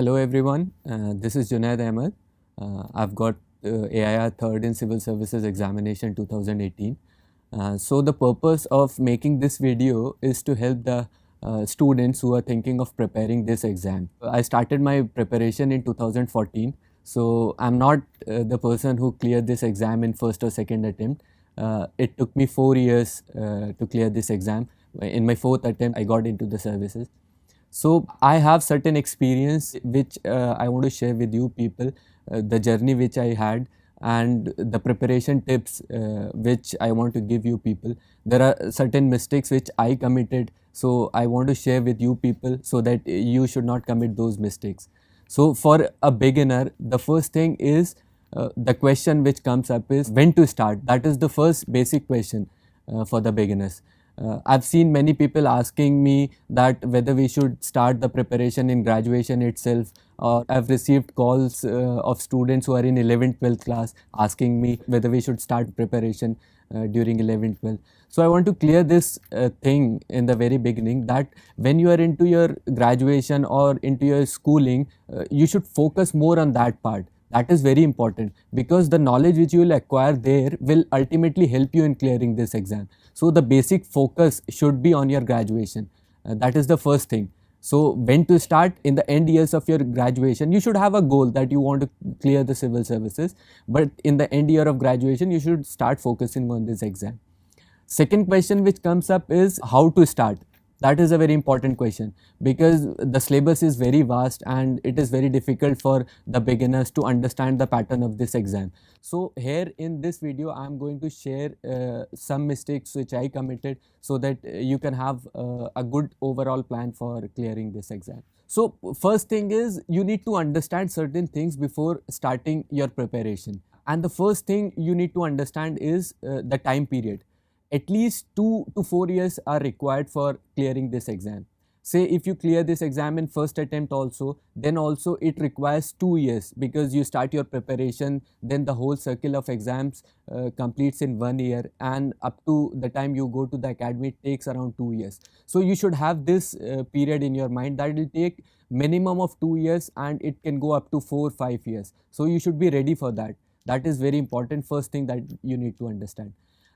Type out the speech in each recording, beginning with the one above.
Hello everyone, this is Junaid Ahmed. I've got AIR 3rd in Civil Services Examination 2018. So the purpose of making this video is to help the students who are thinking of preparing this exam. I started my preparation in 2014, so I'm not the person who cleared this exam in first or second attempt. It took me 4 years to clear this exam. In my fourth attempt, I got into the services. So I have certain experience which I want to share with you people, the journey which I had and the preparation tips which I want to give you people. There are certain mistakes which I committed, so I want to share with you people so that you should not commit those mistakes. So for a beginner, the first thing is the question which comes up is when to start. That is the first basic question for the beginners. I've seen many people asking me that whether we should start the preparation in graduation itself, or I've received calls of students who are in 11th, 12th class asking me whether we should start preparation during 11th, 12th. So I want to clear this thing in the very beginning that when you are into your graduation or into your schooling, you should focus more on that part. That is very important because the knowledge which you will acquire there will ultimately help you in clearing this exam. So the basic focus should be on your graduation. That is the first thing. So when to start? In the end years of your graduation, you should have a goal that you want to clear the civil services. But in the end year of graduation, you should start focusing on this exam. Second question which comes up is how to start. That is a very important question because the syllabus is very vast and it is very difficult for the beginners to understand the pattern of this exam. So here in this video, I am going to share some mistakes which I committed so that you can have a good overall plan for clearing this exam. So first thing is you need to understand certain things before starting your preparation. And the first thing you need to understand is the time period. At least 2 to 4 years are required for clearing this exam. Say if you clear this exam in first attempt also, then also it requires 2 years because you start your preparation, then the whole circle of exams completes in 1 year, and up to the time you go to the academy it takes around 2 years. So you should have this period in your mind that it will take minimum of 2 years and it can go up to 4-5 years. So you should be ready for that. That is very important first thing that you need to understand.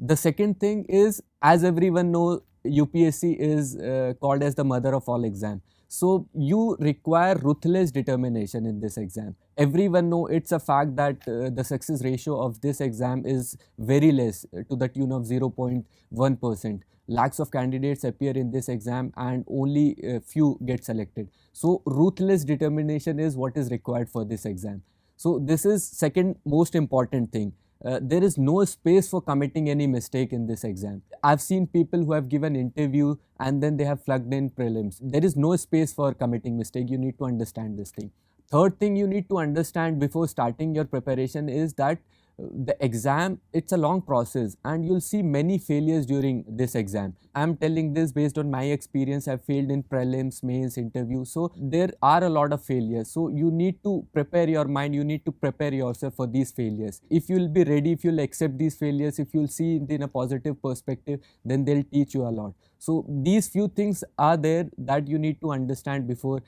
The second thing is, as everyone knows, UPSC is called as the mother of all exams. So you require ruthless determination in this exam. Everyone know it's a fact that the success ratio of this exam is very less, to the tune of 0.1%. Lakhs of candidates appear in this exam and only few get selected. So ruthless determination is what is required for this exam. So this is second most important thing. There is no space for committing any mistake in this exam. I've seen people who have given interview and then they have flunked in prelims. There is no space for committing mistake. You need to understand this thing. Third thing you need to understand before starting your preparation is that the exam, it's a long process and you'll see many failures during this exam. I'm telling this based on my experience. I've failed in prelims, mains, interview. So there are a lot of failures. So you need to prepare your mind. You need to prepare yourself for these failures. If you'll be ready, if you'll accept these failures, if you'll see it in a positive perspective, then they'll teach you a lot. So these few things are there that you need to understand before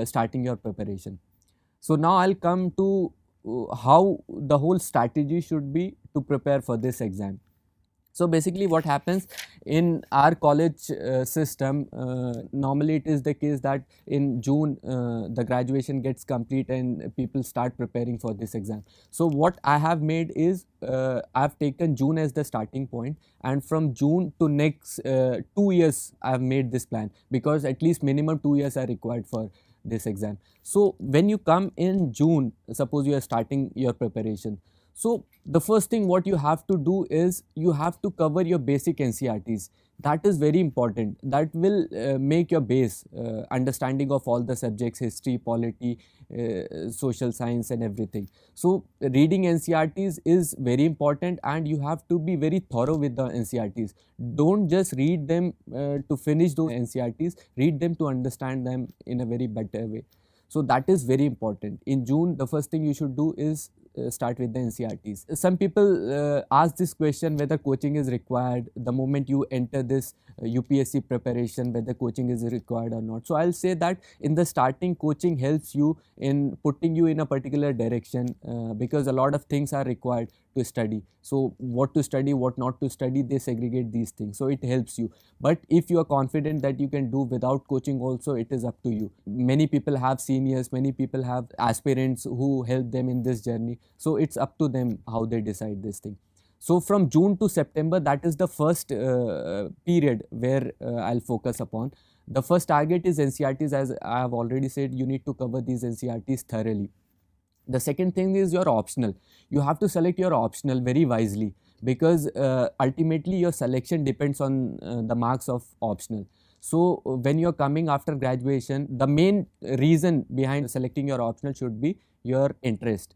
starting your preparation. So now I'll come to how the whole strategy should be to prepare for this exam. So basically what happens in our college system, normally it is the case that in June the graduation gets complete and people start preparing for this exam. So what I have made is I've taken June as the starting point, and from June to next 2 years I have made this plan because at least minimum 2 years are required for this exam. So when you come in June, suppose you are starting your preparation. So the first thing what you have to do is you have to cover your basic NCERTs. That is very important. That will make your base understanding of all the subjects, history, polity, social science and everything. So reading NCERTs is very important and you have to be very thorough with the NCERTs. Don't just read them to finish those NCERTs, read them to understand them in a very better way. So that is very important. In June, the first thing you should do is start with the NCRTs. Some people ask this question whether coaching is required the moment you enter this UPSC preparation, whether coaching is required or not. So I'll say that in the starting, coaching helps you in putting you in a particular direction because a lot of things are required to study. So what to study, what not to study, they segregate these things. So it helps you. But if you are confident that you can do without coaching also, it is up to you. Many people have seniors, many people have aspirants who help them in this journey. So it's up to them how they decide this thing. So from June to September, that is the first period where I'll focus upon. The first target is NCRTs. As I have already said, you need to cover these NCRTs thoroughly. The second thing is your optional. You have to select your optional very wisely because ultimately your selection depends on the marks of optional. So when you're coming after graduation, the main reason behind selecting your optional should be your interest.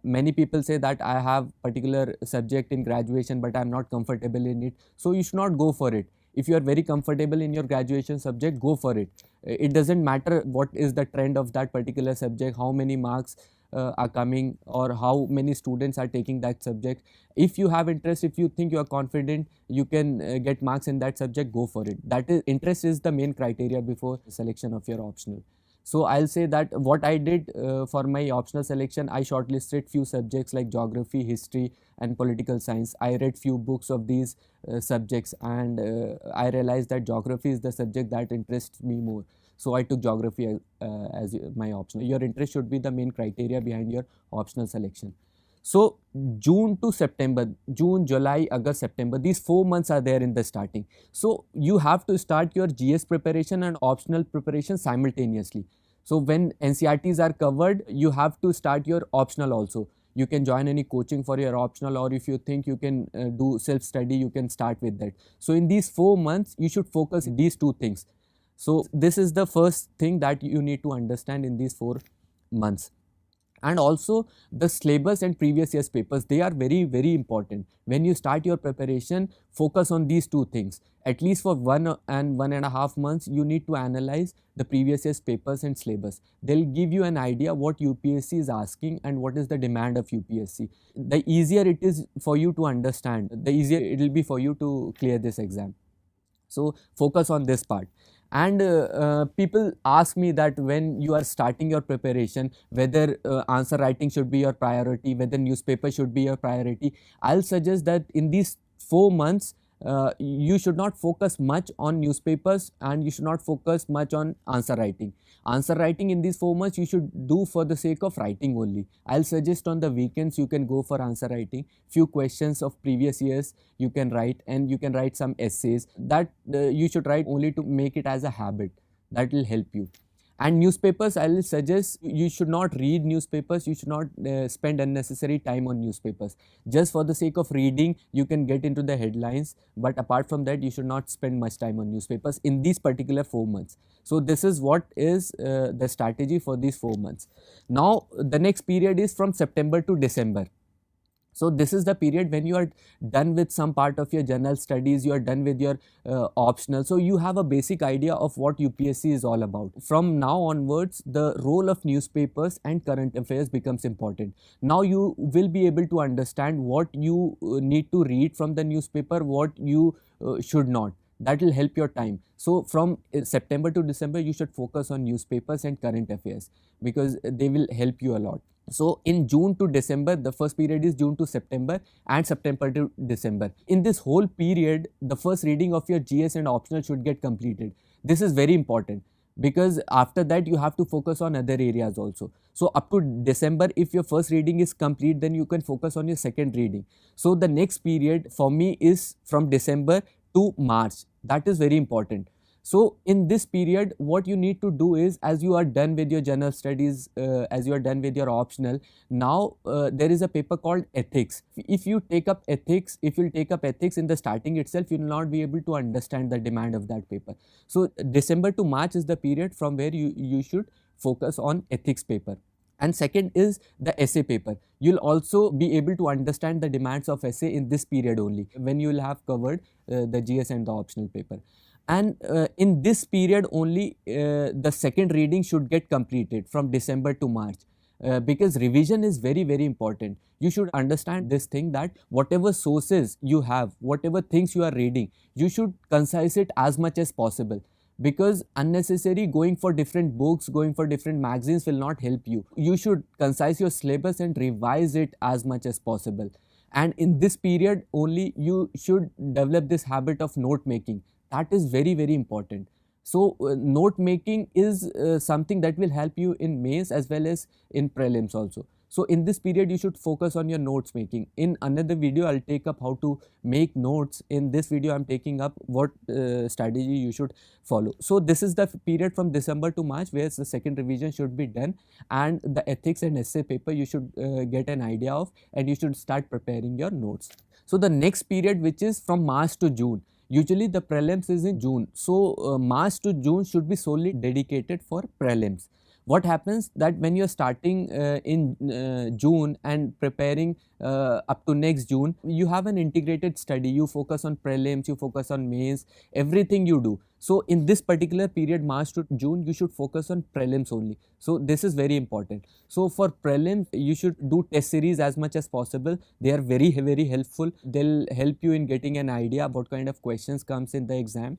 Many people say that I have particular subject in graduation but I'm not comfortable in it, so you should not go for it. If you are very comfortable in your graduation subject, go for it. It doesn't matter what is the trend of that particular subject, how many marks are coming or how many students are taking that subject. If you have interest, if you think you are confident you can get marks in that subject, go for it. That is, interest is the main criteria before selection of your optional. So I'll say that what I did for my optional selection, I shortlisted few subjects like geography, history and political science. I read few books of these subjects and I realized that geography is the subject that interests me more. So I took geography as my optional. Your interest should be the main criteria behind your optional selection. So June to September, June, July, August, September, these 4 months are there in the starting. So you have to start your GS preparation and optional preparation simultaneously. So when NCRTs are covered, you have to start your optional also. You can join any coaching for your optional, or if you think you can do self-study, you can start with that. So in these 4 months, you should focus these two things. So this is the first thing that you need to understand in these 4 months. And also the syllabus and previous year's papers, they are very, very important. When you start your preparation, focus on these two things. At least for 1 and 1.5 months, you need to analyze the previous year's papers and syllabus. They'll give you an idea what UPSC is asking and what is the demand of UPSC. The easier it is for you to understand, the easier it will be for you to clear this exam. So focus on this part. And people ask me that when you are starting your preparation, whether answer writing should be your priority, whether newspaper should be your priority. I'll suggest that in these 4 months, you should not focus much on newspapers and you should not focus much on answer writing. Answer writing in these 4 months you should do for the sake of writing only. I'll suggest on the weekends you can go for answer writing. Few questions of previous years you can write, and you can write some essays that you should write only to make it as a habit. That will help you. And newspapers, I will suggest you should not read newspapers, you should not spend unnecessary time on newspapers. Just for the sake of reading, you can get into the headlines, but apart from that, you should not spend much time on newspapers in these particular 4 months. So this is what is the strategy for these 4 months. Now, the next period is from September to December. So this is the period when you are done with some part of your general studies, you are done with your optional. So you have a basic idea of what UPSC is all about. From now onwards, the role of newspapers and current affairs becomes important. Now you will be able to understand what you need to read from the newspaper, what you should not. That will help your time. So from September to December, you should focus on newspapers and current affairs because they will help you a lot. So in June to December, the first period is June to September and September to December. In this whole period, the first reading of your GS and optional should get completed. This is very important because after that you have to focus on other areas also. So up to December, if your first reading is complete, then you can focus on your second reading. So the next period for me is from December to March. That is very important. So in this period, what you need to do is, as you are done with your general studies, as you are done with your optional, now there is a paper called ethics. If you take up ethics, in the starting itself, you will not be able to understand the demand of that paper. So December to March is the period from where you should focus on ethics paper. And second is the essay paper. You'll also be able to understand the demands of essay in this period only, when you will have covered the GS and the optional paper. And in this period only, the second reading should get completed from December to March. because revision is very, very important. You should understand this thing that whatever sources you have, whatever things you are reading, you should concise it as much as possible, because unnecessary going for different books, going for different magazines will not help you. You should concise your syllabus and revise it as much as possible. And in this period only you should develop this habit of note making. That is very, very important. So note making is something that will help you in mains as well as in prelims also. So in this period you should focus on your notes making. In another video I'll take up how to make notes. In this video I'm taking up what strategy you should follow. So this is the period from December to March where the second revision should be done, and the ethics and essay paper you should get an idea of, and you should start preparing your notes. So the next period, which is from March to June, usually the prelims is in June. So March to June should be solely dedicated for prelims. What happens that when you're starting in June and preparing up to next June, you have an integrated study. You focus on prelims, you focus on mains, everything you do. So in this particular period, March to June, you should focus on prelims only. So this is very important. So for prelims, you should do test series as much as possible. They are very, very helpful. They'll help you in getting an idea what kind of questions comes in the exam,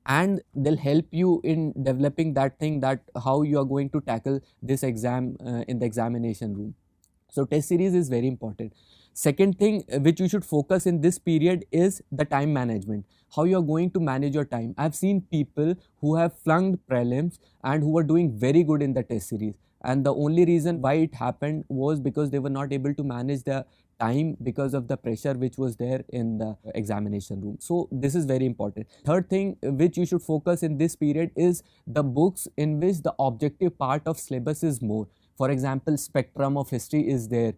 and they'll help you in developing that thing, that how you are going to tackle this exam in the examination room. So test series is very important. Second thing which you should focus in this period is the time management, how you are going to manage your time. I've seen people who have flunked prelims and who were doing very good in the test series, and the only reason why it happened was because they were not able to manage their time because of the pressure which was there in the examination room. So this is very important. Third thing which you should focus in this period is the books in which the objective part of syllabus is more. For example, Spectrum of History is there,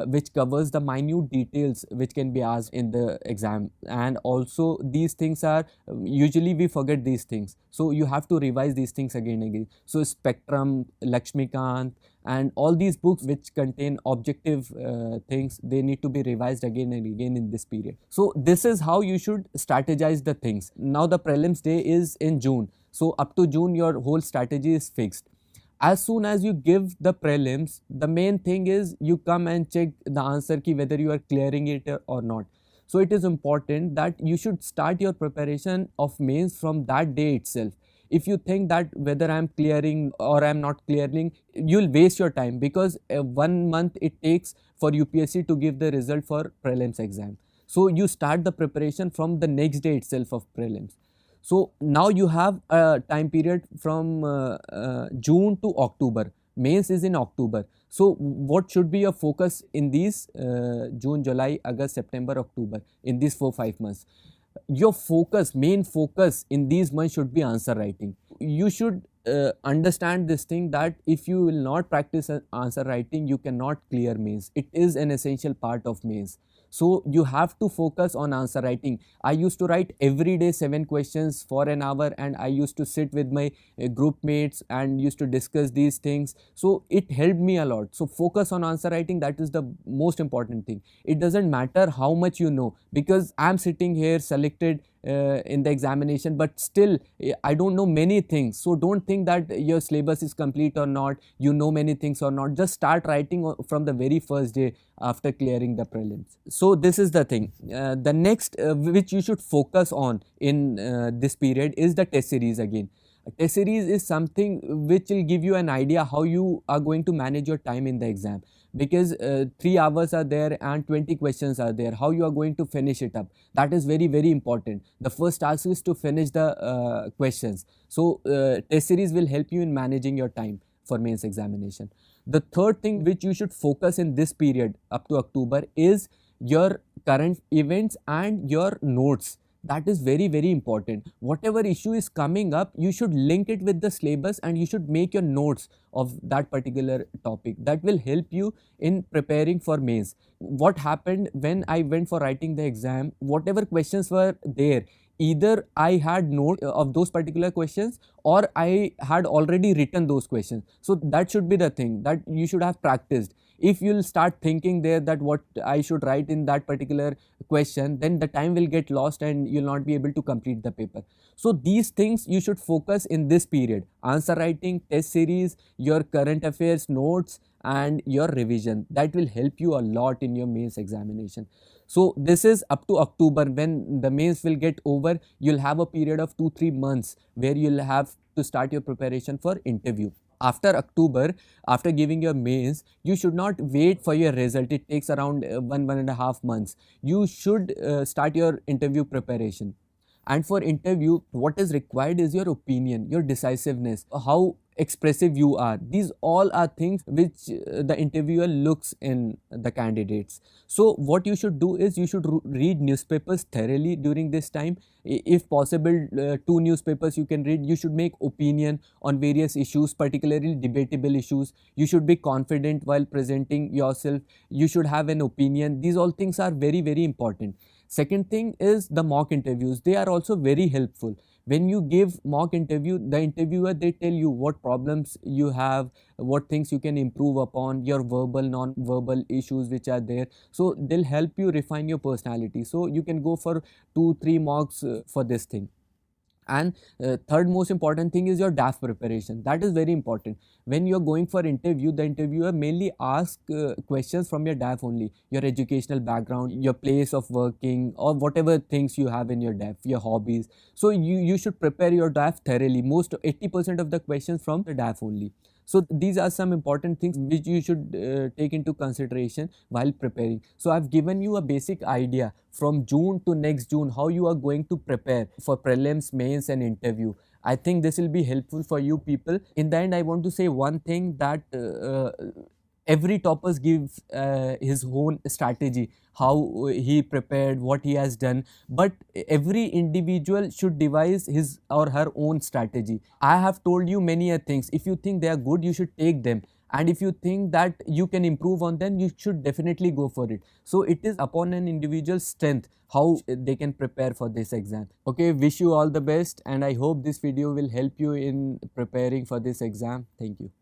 which covers the minute details which can be asked in the exam. And also these things are, usually we forget these things. So you have to revise these things again and again. So Spectrum, Lakshmikant, and all these books which contain objective things, they need to be revised again and again in this period. So this is how you should strategize the things. Now the prelims day is in June. So up to June your whole strategy is fixed. As soon as you give the prelims, the main thing is you come and check the answer key whether you are clearing it or not. So it is important that you should start your preparation of mains from that day itself. If you think that whether I am clearing or I am not clearing, you will waste your time, because 1 month it takes for UPSC to give the result for prelims exam. So you start the preparation from the next day itself of prelims. So now you have a time period from June to October. Mains is in October. So what should be your focus in these June, July, August, September, October, in these 4-5 months? Your focus, main focus in these months should be answer writing. You should understand this thing that if you will not practice answer writing, you cannot clear mains. It is an essential part of mains. So you have to focus on answer writing. I used to write every day 7 questions for an hour, and I used to sit with my group mates and used to discuss these things. So it helped me a lot. So focus on answer writing, that is the most important thing. It doesn't matter how much you know, because I'm sitting here selected in the examination, but still I don't know many things. So don't think that your syllabus is complete or not, you know many things or not. Just start writing from the very first day after clearing the prelims. So this is the thing. The next which you should focus on in this period is the test series again. A test series is something which will give you an idea how you are going to manage your time in the exam, because 3 hours are there and 20 questions are there. How you are going to finish it up, that is very, very important. The first task is to finish the questions. So test series will help you in managing your time for mains examination. The third thing which you should focus in this period up to October is your current events and your notes. That is very, very important. Whatever issue is coming up, you should link it with the syllabus and you should make your notes of that particular topic. That will help you in preparing for mains. What happened when I went for writing the exam, whatever questions were there, either I had note of those particular questions or I had already written those questions. So that should be the thing that you should have practiced. If you'll start thinking there that what I should write in that particular question, then the time will get lost and you'll not be able to complete the paper. So these things you should focus in this period: answer writing, test series, your current affairs notes, and your revision. That will help you a lot in your mains examination. So this is up to October. When the mains will get over, you'll have a period of 2-3 months where you'll have to start your preparation for interview. After October, after giving your mains, you should not wait for your result. It takes around 1.5 months. You should start your interview preparation. And for interview, what is required is your opinion, your decisiveness, how expressive you are. These all are things which the interviewer looks in the candidates. So what you should do is you should read newspapers thoroughly during this time. If possible, 2 newspapers you can read. You should make opinion on various issues, particularly debatable issues. You should be confident while presenting yourself. You should have an opinion. These all things are very, very important. Second thing is the mock interviews. They are also very helpful. When you give mock interview, the interviewer, they tell you what problems you have, what things you can improve upon, your verbal, non-verbal issues which are there. So they'll help you refine your personality. So you can go for 2-3 mocks for this thing. And third most important thing is your DAF preparation. That is very important. When you're going for interview, the interviewer mainly asks questions from your DAF only: your educational background, your place of working, or whatever things you have in your DAF, your hobbies. So you should prepare your DAF thoroughly. Most 80% of the questions from the DAF only. So these are some important things which you should take into consideration while preparing. So I've given you a basic idea from June to next June how you are going to prepare for prelims, mains and interview. I think this will be helpful for you people. In the end, I want to say one thing, that every toppers gives his own strategy, how he prepared, what he has done, but every individual should devise his or her own strategy. I have told you many things. If you think they are good, you should take them, and if you think that you can improve on them, you should definitely go for it. So it is upon an individual's strength how they can prepare for this exam. Okay, wish you all the best, and I hope this video will help you in preparing for this exam. Thank you.